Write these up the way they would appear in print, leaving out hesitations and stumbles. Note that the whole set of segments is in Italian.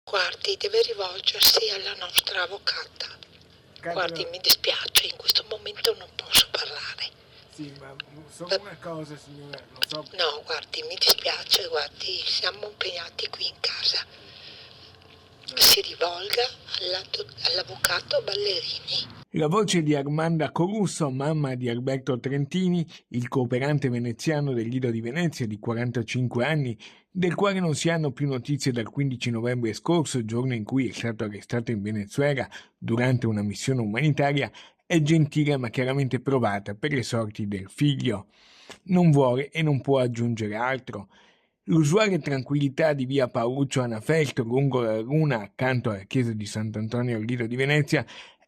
Guardi, deve rivolgersi alla nostra avvocata. Guardi, mi dispiace, in questo momento non posso parlare. Sì, ma solo una cosa, signora, non so... No, guardi, mi dispiace, guardi, siamo impegnati qui in casa. Si rivolga all'avvocato Ballerini. La voce di Armanda Corusso, mamma di Alberto Trentini, il cooperante veneziano del Lido di Venezia di 45 anni, del quale non si hanno più notizie dal 15 novembre scorso, giorno in cui è stato arrestato in Venezuela durante una missione umanitaria, è gentile ma chiaramente provata per le sorti del figlio. Non vuole e non può aggiungere altro. L'usuale tranquillità di via Paoluccio Anafelto lungo la laguna accanto alla chiesa di Sant'Antonio al Lido di Venezia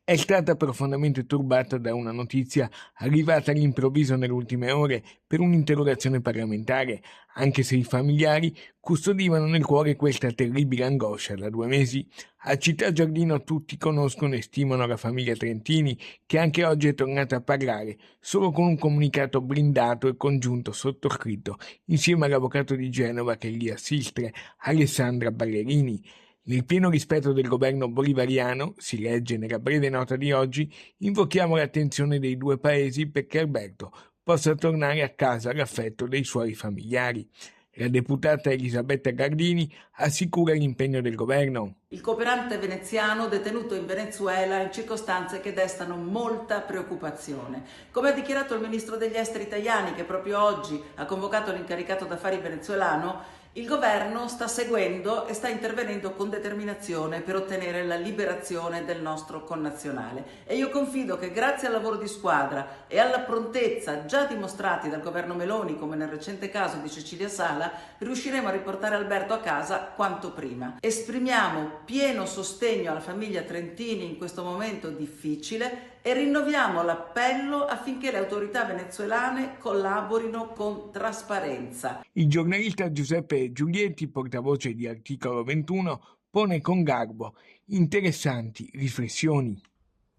è stata profondamente turbata da una notizia arrivata all'improvviso nelle ultime ore per un'interrogazione parlamentare, anche se i familiari custodivano nel cuore questa terribile angoscia da 2 mesi. A Città Giardino tutti conoscono e stimano la famiglia Trentini, che anche oggi è tornata a parlare, solo con un comunicato blindato e congiunto sottoscritto insieme all'avvocato di Genova che li assiste, Alessandra Ballerini. Nel pieno rispetto del governo bolivariano, si legge nella breve nota di oggi, invochiamo l'attenzione dei 2 paesi perché Alberto possa tornare a casa all'affetto dei suoi familiari. La deputata Elisabetta Gardini assicura l'impegno del governo. Il cooperante veneziano detenuto in Venezuela in circostanze che destano molta preoccupazione. Come ha dichiarato il ministro degli esteri Tajani, che proprio oggi ha convocato l'incaricato d'affari venezuelano, il governo sta seguendo e sta intervenendo con determinazione per ottenere la liberazione del nostro connazionale. E io confido che grazie al lavoro di squadra e alla prontezza già dimostrati dal governo Meloni, come nel recente caso di Cecilia Sala, riusciremo a riportare Alberto a casa quanto prima. Esprimiamo pieno sostegno alla famiglia Trentini in questo momento difficile e rinnoviamo l'appello affinché le autorità venezuelane collaborino con trasparenza. Il giornalista Giuseppe Giulietti, portavoce di Articolo 21, pone con garbo interessanti riflessioni.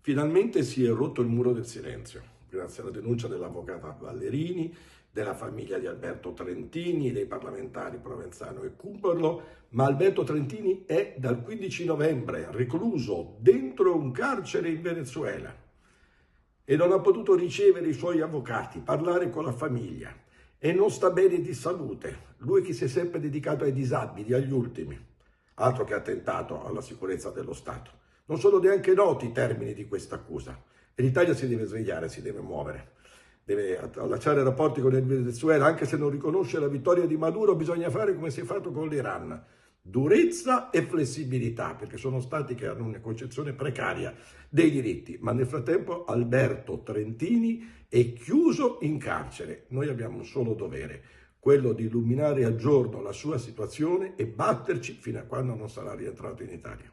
Finalmente si è rotto il muro del silenzio, grazie alla denuncia dell'avvocata Ballerini, della famiglia di Alberto Trentini, dei parlamentari Provenzano e Cumberlo, ma Alberto Trentini è dal 15 novembre recluso dentro un carcere in Venezuela e non ha potuto ricevere i suoi avvocati, parlare con la famiglia e non sta bene di salute. Lui che si è sempre dedicato ai disabili, agli ultimi, altro che attentato alla sicurezza dello Stato. Non sono neanche noti i termini di questa accusa e l'Italia si deve svegliare, si deve muovere. Deve allacciare rapporti con il Venezuela, anche se non riconosce la vittoria di Maduro, bisogna fare come si è fatto con l'Iran. Durezza e flessibilità, perché sono stati che hanno una concezione precaria dei diritti, ma nel frattempo Alberto Trentini è chiuso in carcere. Noi abbiamo un solo dovere, quello di illuminare a giorno la sua situazione e batterci fino a quando non sarà rientrato in Italia.